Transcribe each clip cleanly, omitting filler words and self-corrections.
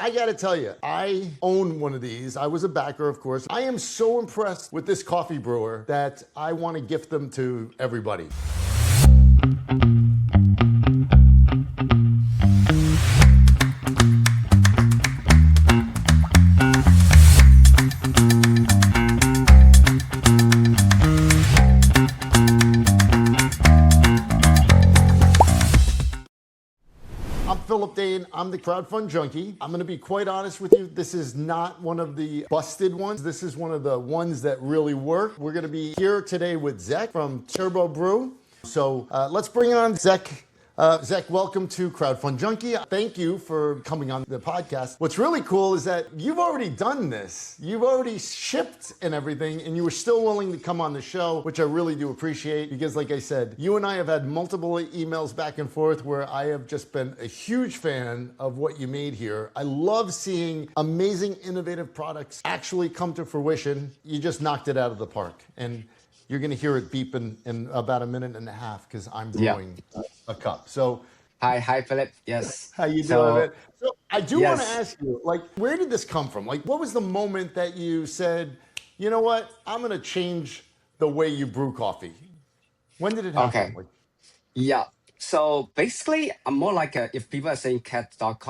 I gotta tell you, I own one of these. I was a backer, of course. I am so impressed with this coffee brewer that I want to gift them to everybody. I'm the crowdfund junkie. I'm gonna be quite honest with you. This is not one of the busted ones. This is one of the ones that really work. We're gonna be here today with Zach from TURBOBREW. So let's bring on Zach. Zach, welcome to Crowdfund Junkie. Thank you for coming on the podcast. What's really cool is that you've already done this. You've already shipped and everything, and you were still willing to come on the show, which I really do appreciate because, like I said, you and I have had multiple emails back and forth where I have just been a huge fan of what you made here. I love seeing amazing, innovative products actually come to fruition. You just knocked it out of the park. And you're going to hear it beep in about a minute and a half because I'm brewing a cup. So, hi, Philip. Yes. How you doing, man? So I do want to ask you, like, where did this come from? Like, what was the moment that you said, you know what, I'm going to change the way you brew coffee? When did it happen? Okay. Like, Yeah. So basically, I'm more like if people are saying cat dog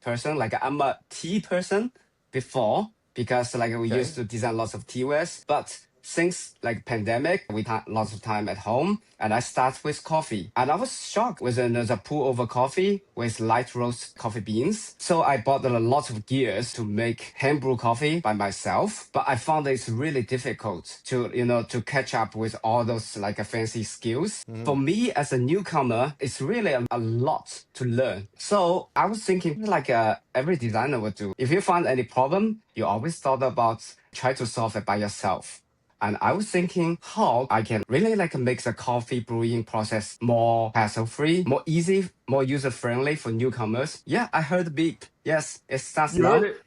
person, like I'm a tea person before because like we used to design lots of tea wares, but since like pandemic, we had lots of time at home and I start with coffee. And I was shocked with the pour over coffee with light roast coffee beans. So I bought a lot of gears to make hand brew coffee by myself. But I found it's really difficult to, to catch up with all those like fancy skills. For me as a newcomer, it's really a lot to learn. So I was thinking like every designer would do. If you find any problem, you always thought about try to solve it by yourself. And I was thinking how I can really like make the coffee brewing process more hassle-free, more easy, more user-friendly for newcomers. Yeah, I heard the beep. Yes, it starts now. heard it.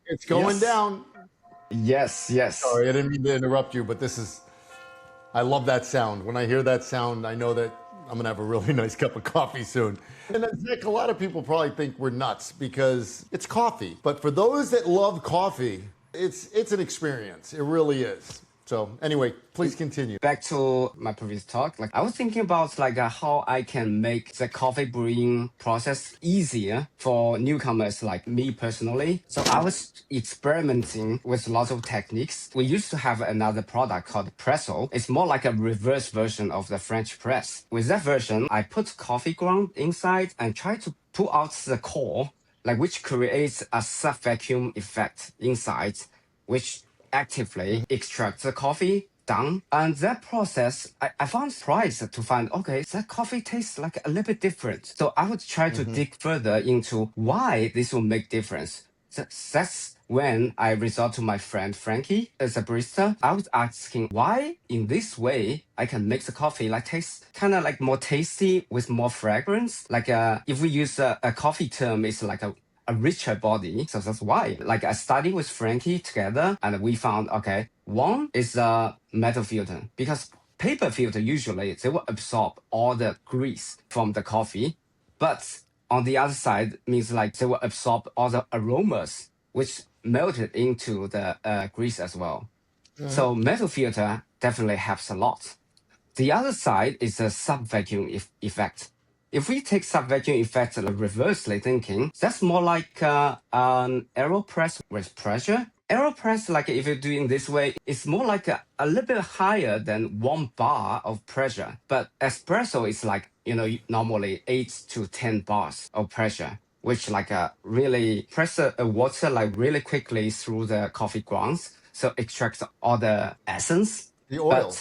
It's going down. Yes. Sorry, I didn't mean to interrupt you, but I love that sound. When I hear that sound, I know that I'm gonna have a really nice cup of coffee soon. And Nick, a lot of people probably think we're nuts because it's coffee. But for those that love coffee, it's an experience. It really is. So anyway, please continue. Back to my previous talk, like I was thinking about like how I can make the coffee brewing process easier for newcomers like me personally. So I was experimenting with lots of techniques. We used to have another product called Presso. It's more like a reverse version of the French press. With that version, I put coffee ground inside and try to pull out the core, like which creates a sub-vacuum effect inside, which actively extract the coffee down. And that process, I found surprised to find, okay, that coffee tastes like a little bit different. So I would try to dig further into why this will make difference. That's when I resort to my friend Frankie as a barista. I was asking why in this way I can make the coffee like taste kind of like more tasty with more fragrance. Like if we use a coffee term, it's like a richer body. So that's why. Like I studied with Frankie together and we found, okay, one is a metal filter because paper filter usually they will absorb all the grease from the coffee. But on the other side means like they will absorb all the aromas which melted into the grease as well. So metal filter definitely helps a lot. The other side is the sub-vacuum effect. If we take sub-vacuum effect reversely thinking, that's more like an AeroPress with pressure. AeroPress, like if you do it in this way, it's more like a little bit higher than 1 bar of pressure. But espresso is like, normally 8 to 10 bars of pressure, which like really press water like really quickly through the coffee grounds. So extracts all the essence. The oil.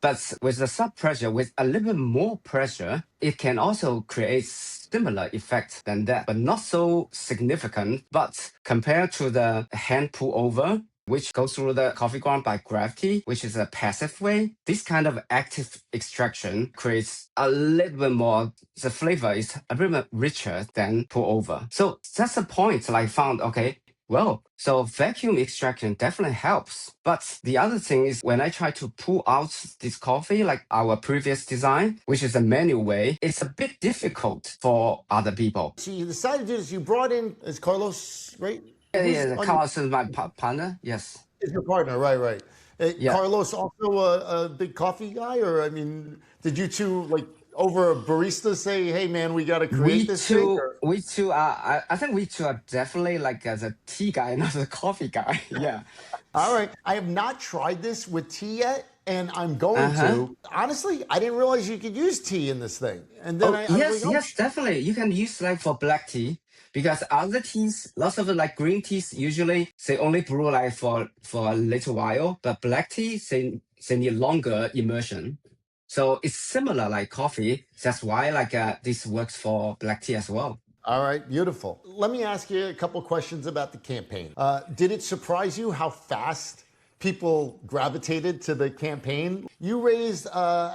But with the sub pressure, with a little bit more pressure, it can also create similar effect than that, but not so significant. But compared to the hand pull over, which goes through the coffee ground by gravity, which is a passive way, this kind of active extraction creates a little bit more, the flavor is a little bit richer than pull over. So that's the point I found, okay, Well, so vacuum extraction definitely helps. But the other thing is when I try to pull out this coffee, like our previous design, which is a manual way, it's a bit difficult for other people. So you decided to do this. You brought in, is Carlos, right? Yeah, Who's yeah, on your, Carlos is my partner. Yes. is your partner? Right, right. Yeah. Carlos also a big coffee guy, or I mean, did you two like over a barista say, "Hey, man, we got to create this thing"? Or? We two are, I think we two are definitely like the tea guy, not the coffee guy. Yeah. All right. I have not tried this with tea yet, and I'm going Uh-huh. to. Honestly, I didn't realize you could use tea in this thing. And then Oh, I was like, yes, oh, yes, definitely. You can use like for black tea because other teas, lots of like green teas, usually they only brew like for a little while, but black tea, they need longer immersion. So it's similar like coffee. That's why like this works for black tea as well. all right, beautiful. Let me ask you a couple questions about the campaign. Did it surprise you how fast people gravitated to the campaign? You raised,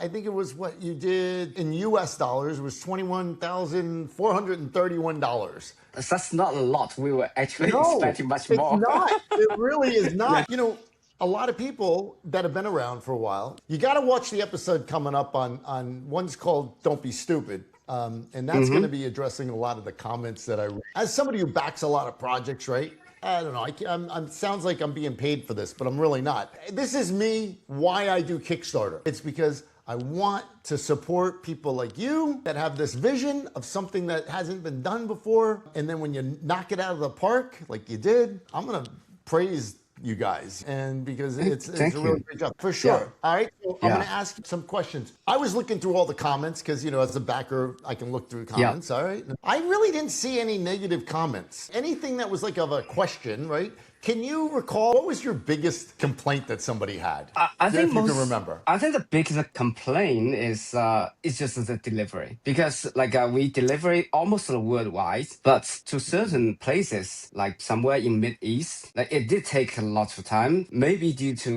I think it was what you did in US dollars, was $21,431. That's not a lot. We were actually No, expecting much it's more. not. It really is Yeah. not. You know, a lot of people that have been around for a while, you got to watch the episode coming up on one's called Don't Be Stupid. And that's going to be addressing a lot of the comments that I read. As somebody who backs a lot of projects, right? I don't know. I'm sounds like I'm being paid for this, but I'm really not. This is me, why I do Kickstarter. It's because I want to support people like you that have this vision of something that hasn't been done before. And then when you knock it out of the park, like you did, I'm going to praise you guys, and because it's Thank a really you. great job for sure. Yeah. All right, so I'm Yeah. going to ask you some questions. I was looking through all the comments because as a backer, I can look through Yeah. comments. All right, I really didn't see any negative comments. Anything that was like of a question, right? Can you recall what was your biggest complaint that somebody had? I think If you can remember. I think the biggest complaint is it's just the delivery because like we deliver it almost worldwide, but to certain places like somewhere in Mid East, like it did take a lot of time, maybe due to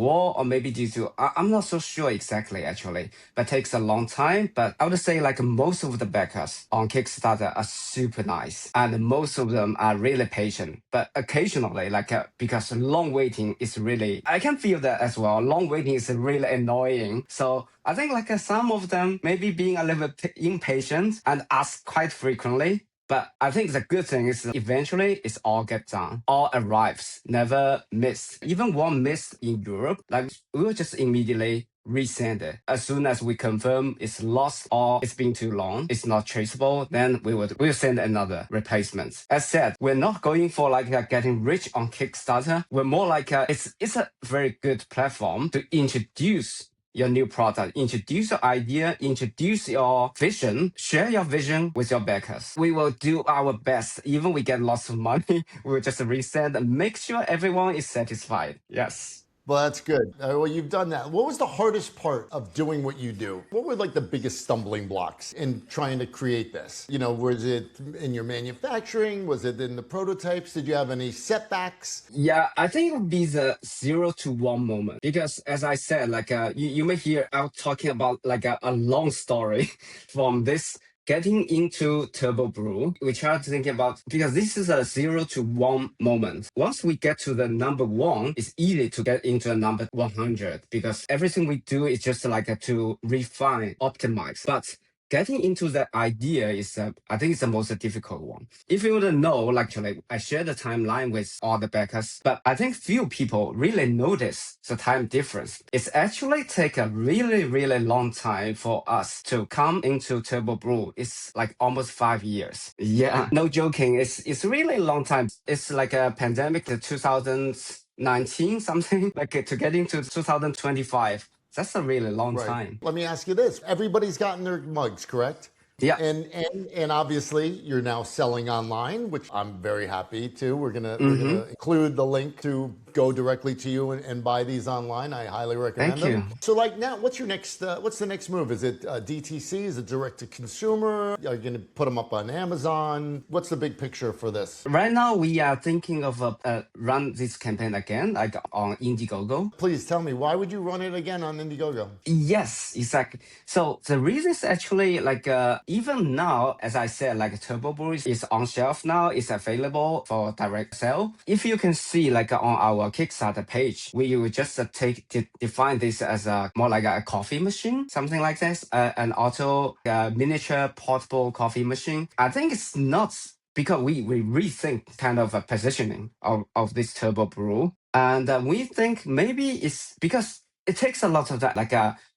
war or maybe due to I'm not so sure exactly actually, but takes a long time. But I would say like most of the backers on Kickstarter are super nice and most of them are really patient, but occasionally like because long waiting is really I can feel that as well. Long waiting is really annoying. So I think like some of them maybe being a little bit impatient and ask quite frequently. But I think the good thing is eventually it's all get done, all arrives, never missed. Even one missed in Europe, like we will just immediately resend it. As soon as we confirm it's lost or it's been too long, it's not traceable, then we'll send another replacement. As said, we're not going for like getting rich on Kickstarter. We're more like it's a very good platform to introduce your new product, introduce your idea, introduce your vision, share your vision with your backers. We will do our best. Even we get lots of money, we will just resend and make sure everyone is satisfied. Yes. Well, that's good. Well, you've done that. What was the hardest part of doing what you do? What were like the biggest stumbling blocks in trying to create this? Was it in your manufacturing? Was it in the prototypes? Did you have any setbacks? Yeah, I think it would be the 0 to 1 moment because, as I said, like you may hear out talking about like a long story from this getting into TurboBrew. We try to think about because this is a 0 to 1 moment. Once we get to the number one, it's easy to get into a number 100 because everything we do is just like to refine, optimize. But getting into that idea is, I think it's the most difficult one. If you want to know, like, actually, I share the timeline with all the backers, but I think few people really notice the time difference. It's actually take a really, really long time for us to come into TurboBrew. It's like almost 5 years. Yeah, no joking. It's really a long time. It's like a pandemic, the 2019 something, like to get into 2025. That's a really long Right. time. Let me ask you this. Everybody's gotten their mugs, correct? Yeah. And obviously you're now selling online, which I'm very happy to. We're gonna include the link to go directly to you and buy these online. I highly recommend Thank them. you. So like now, what's the next move? Is it DTC? Is it direct to consumer? Are you gonna put them up on Amazon? What's the big picture for this? Right now, we are thinking of run this campaign again, like on Indiegogo. Please tell me, why would you run it again on Indiegogo? Yes, exactly. So the reason is actually like even now, as I said, like TurboBrew is on shelf now, it's available for direct sale. If you can see like on our Kickstarter page, we will just define this as a more like a coffee machine, something like this, an auto miniature portable coffee machine. I think it's not because we rethink kind of a positioning of this TurboBrew. And we think maybe it's because it takes a lot of that, like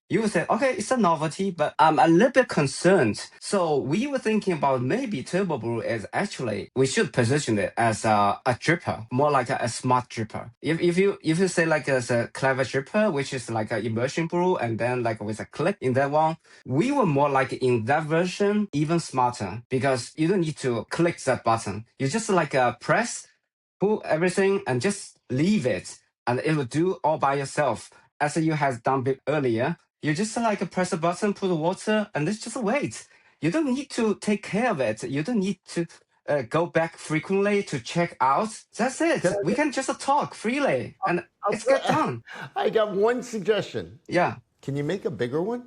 you would say, okay, it's a novelty, but I'm a little bit concerned. So we were thinking about maybe TurboBrew is actually, we should position it as a dripper, more like a smart dripper. If you say like as a clever dripper, which is like an immersion brew, and then like with a click in that one, we were more like in that version, even smarter, because you don't need to click that button. You just like press, pull everything, and just leave it, and it will do all by yourself. As you have done earlier, you just like press a button, put the water, and just wait. You don't need to take care of it. You don't need to go back frequently to check out. That's it. We can just talk freely, and it's get done. I got one suggestion. Yeah. Can you make a bigger one?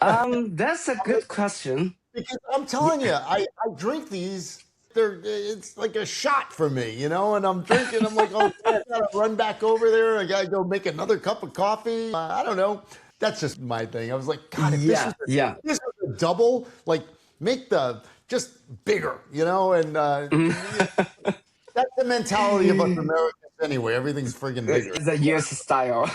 That's a good question. Because I'm telling you, I drink these. It's like a shot for me, you know, and I'm drinking. I'm like, oh, I gotta run back over there. I gotta go make another cup of coffee. I don't know. That's just my thing. I was like, God, if this was a double, like make the just bigger, you know, and that's the mentality of us Americans anyway. Everything's friggin' bigger. It's a US style.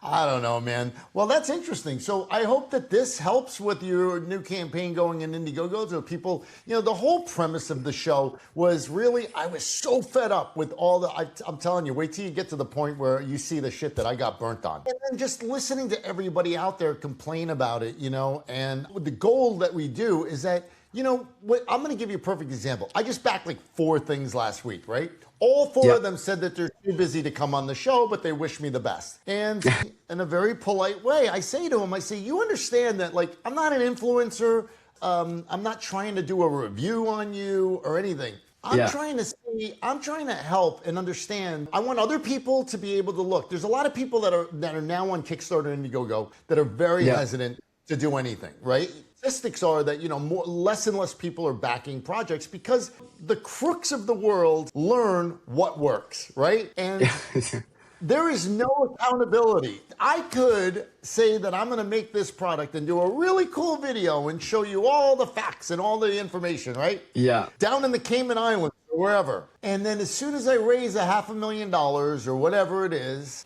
I don't know, man. Well, that's interesting. So I hope that this helps with your new campaign going in Indiegogo. So people, you know, the whole premise of the show was really, I was so fed up with all the, I'm telling you, wait till you get to the point where you see the shit that I got burnt on. And then just listening to everybody out there complain about it, you know, and the goal that we do is that, you know, I'm going to give you a perfect example. I just backed like 4 things last week, right? All 4 of them said that they're too busy to come on the show, but they wish me the best. And in a very polite way, I say to them, I say, you understand that, like, I'm not an influencer. I'm not trying to do a review on you or anything. I'm trying to see, I'm trying to help and understand. I want other people to be able to look. There's a lot of people that are now on Kickstarter and Indiegogo that are very hesitant to do anything, right? Statistics are that, you know, less and less people are backing projects because the crooks of the world learn what works, right? And there is no accountability. I could say that I'm going to make this product and do a really cool video and show you all the facts and all the information, right? Yeah. Down in the Cayman Islands or wherever. And then as soon as I raise $500,000 or whatever it is,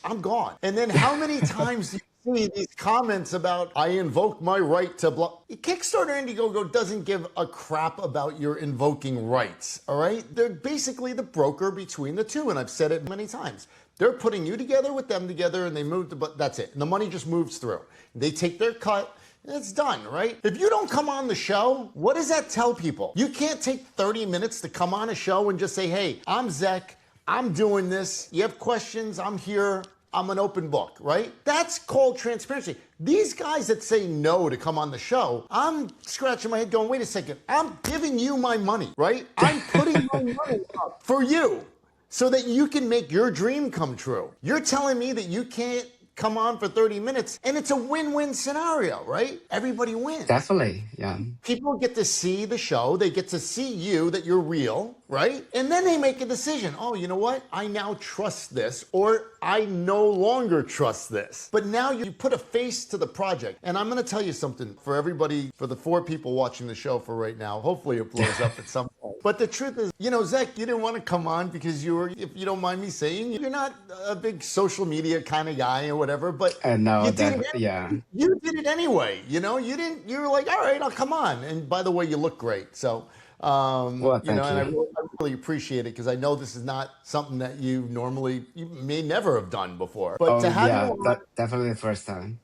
I'm gone. And then how many times do you see these comments about, I invoke my right to blah. Kickstarter Indiegogo doesn't give a crap about your invoking rights, all right? They're basically the broker between the two, and I've said it many times. They're putting you together with them together, and they move the, but that's it. And the money just moves through. They take their cut, and it's done, right? If you don't come on the show, what does that tell people? You can't take 30 minutes to come on a show and just say, hey, I'm Zach, I'm doing this. You have questions, I'm here. I'm an open book, right? That's called transparency. These guys that say no to come on the show, I'm scratching my head going, wait a second, I'm giving you my money, right? I'm putting my money up for you so that you can make your dream come true. You're telling me that you can't come on for 30 minutes and it's a win-win scenario, right? Everybody wins. Definitely, yeah. People get to see the show, they get to see you, that you're real, right? And then they make a decision. Oh, you know what? I now trust this, or I no longer trust this. But now you put a face to the project. And I'm gonna tell you something for everybody, for the 4 people watching the show for right now, hopefully it blows up at some point. But the truth is, you know, Zach, you didn't want to come on because you were, if you don't mind me saying, you're not a big social media kind of guy or whatever, but no, you did it anyway. You know, you were like, all right, I'll come on. And by the way, you look great. So, well, you know, and I really appreciate it because I know this is not something that you may never have done before. But to have you on, definitely the first time.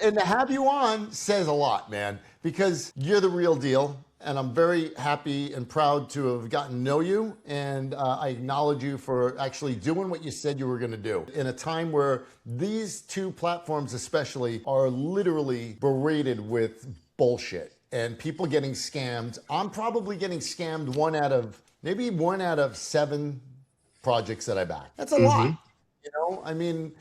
and to have you on says a lot, man, because you're the real deal. And I'm very happy and proud to have gotten to know you. And I acknowledge you for actually doing what you said you were going to do. In a time where these 2 platforms especially are literally berated with bullshit and people getting scammed. I'm probably getting scammed maybe one out of 7 projects that I back. That's a lot. You know, I mean,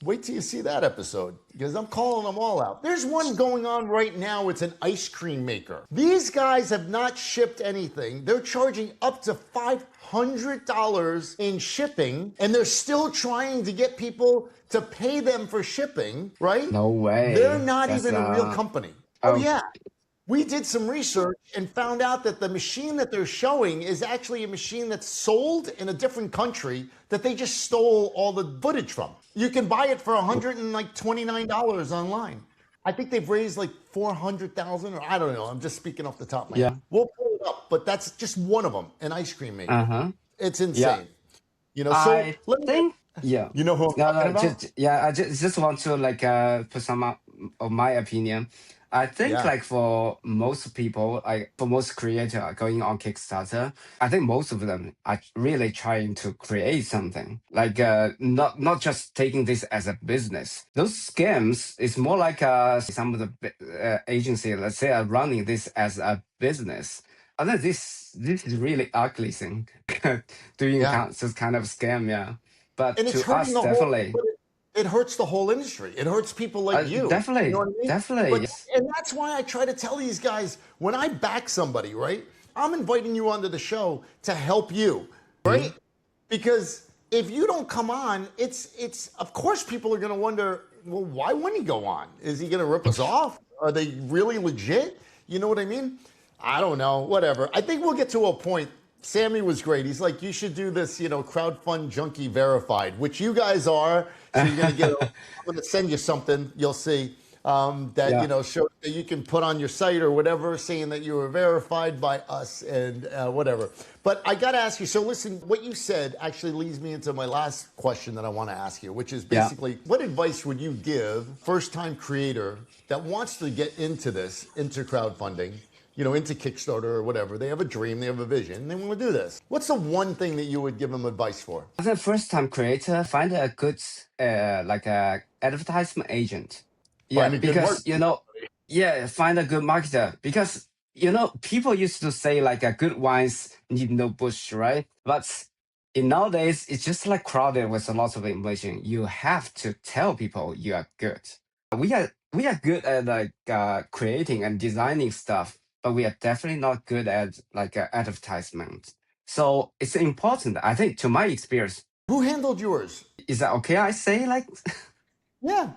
Wait till you see that episode because I'm calling them all out. There's one going on right now. It's an ice cream maker. These guys have not shipped anything. They're charging up to $500 in shipping, and they're still trying to get people to pay them for shipping, right? No way. They're not That's even a real company. Oh, yeah. We did some research and found out that the machine that they're showing is actually a machine that's sold in a different country that they just stole all the footage from. You can buy it for $129 online. I think they've raised like 400,000, or I don't know. I'm just speaking off the top of my head. We'll pull it up, but that's just one of them, an ice cream maker. It's insane. You know, so I think, you know who I'm talking about? I just want to like put some of my opinion. I think like for most people, like for most creators going on Kickstarter, I think most of them are really trying to create something. Like not just taking this as a business. Those scams is more like some of the agency, let's say, are running this as a business. I think this is really ugly thing, doing this kind of scam, But And it's to us, hurting the definitely. whole. It hurts the whole industry. It hurts people like you. Definitely, You know what I mean? definitely. But, Yes. and that's why I try to tell these guys when I back somebody, right? I'm inviting you onto the show to help you, right? Because if you don't come on, it's of course people are going to wonder, well, why wouldn't he go on? Is he going to rip us off? Are they really legit? You know what I mean? I don't know. Whatever. I think we'll get to a point. Sammy was great. He's like, you should do this, crowdfund junkie verified, which you guys are. So you're gonna get. I'm gonna send you something. You'll see that show that you can put on your site or whatever, saying that you were verified by us and whatever. But I gotta ask you. So listen, what you said actually leads me into my last question that I want to ask you, which is basically, what advice would you give first-time creator that wants to get into this, into crowdfunding? Into Kickstarter or whatever. They have a dream, they have a vision, they want to do this. What's the one thing that you would give them advice for? As a first-time creator, find a good like a advertisement agent. Find a good because marketer. find a good marketer because people used to say like a good wines need no bush, right? But in nowadays, it's just like crowded with a lot of information. You have to tell people you are good. We are good at like creating and designing stuff, but we are definitely not good at like advertisement. So it's important, I think, to my experience. Who handled yours? Is that okay? I say like, Yeah.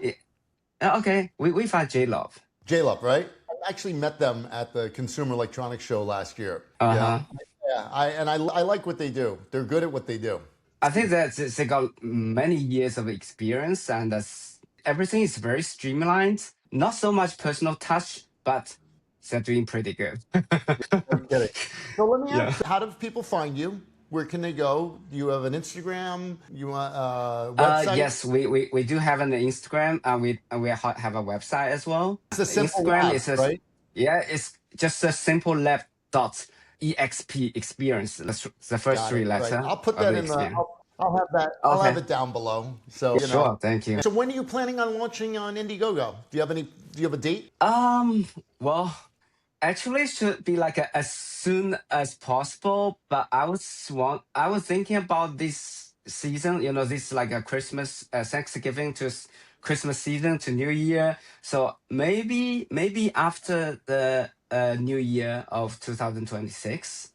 Okay. We find J-Love. J-Love, right? I actually met them at the Consumer Electronics Show last year. Uh-huh. Yeah. I like what they do. They're good at what they do. I think that they got many years of experience and everything is very streamlined. Not so much personal touch, but they're doing pretty good. I'm kidding. So let me ask you, how do people find you? Where can they go? Do you have an Instagram? You want a website? Yes, we do have an Instagram and we have a website as well. It's a simple Instagram lab, is right? it's just a simple lab.exp experience. The first three letters. Right. I'll put that in the. I'll have that. I'll have it down below. So sure, thank you. So when are you planning on launching on Indiegogo? Do you have a date? Well, actually, it should be like as soon as possible. But I was thinking about this season. This like a Christmas, Thanksgiving to Christmas season to New Year. So maybe after the New Year of 2026.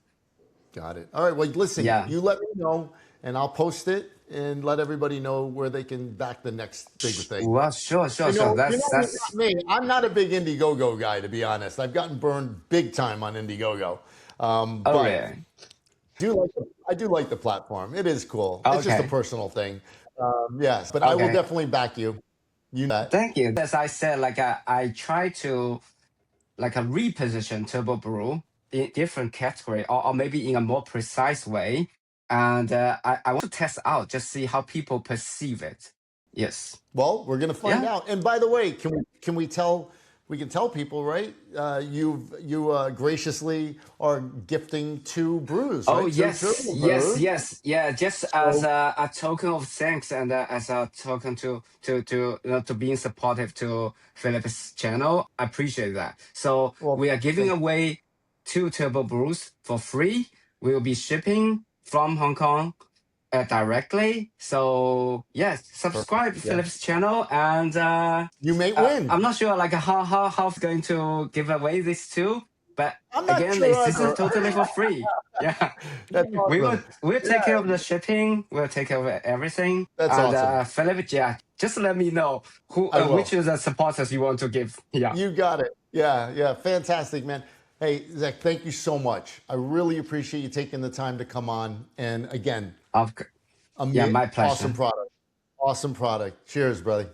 Got it. All right. Well, listen. Yeah. You let me know, and I'll post it and let everybody know where they can back the next big thing. Well, sure. That's me. I'm not a big Indiegogo guy, to be honest. I've gotten burned big time on Indiegogo. But really? I do like the platform. It is cool. Okay. It's just a personal thing. Yes, but I will definitely back you. Thank you. As I said, like I try to like a reposition TurboBrew in different category or maybe in a more precise way. And I want to test out, just see how people perceive it. Yes. Well, we're gonna find out. And by the way, can we tell people, right? You graciously are gifting 2 brews. Right? Oh yes. Yeah. Just as a token of thanks and as a token to being supportive to Philip's channel. I appreciate that. So we are giving away 2 turbo brews for free. We will be shipping from Hong Kong directly. So yes, subscribe to Yeah. Philip's channel, and You may win. I'm not sure like how it's going to give away this too, but I'm not again, sure this is either. totally for free. Yeah, That's awesome. we'll take care Yeah, of the shipping. We'll take care of everything. that's And awesome. Philip, yeah, just let me know who I which will. is the supporters you want to give. Yeah, You got it. Yeah, yeah. Fantastic, man. Hey, Zach, thank you so much. I really appreciate you taking the time to come on. And again, yeah, my awesome pleasure. product. Awesome product. Cheers, brother.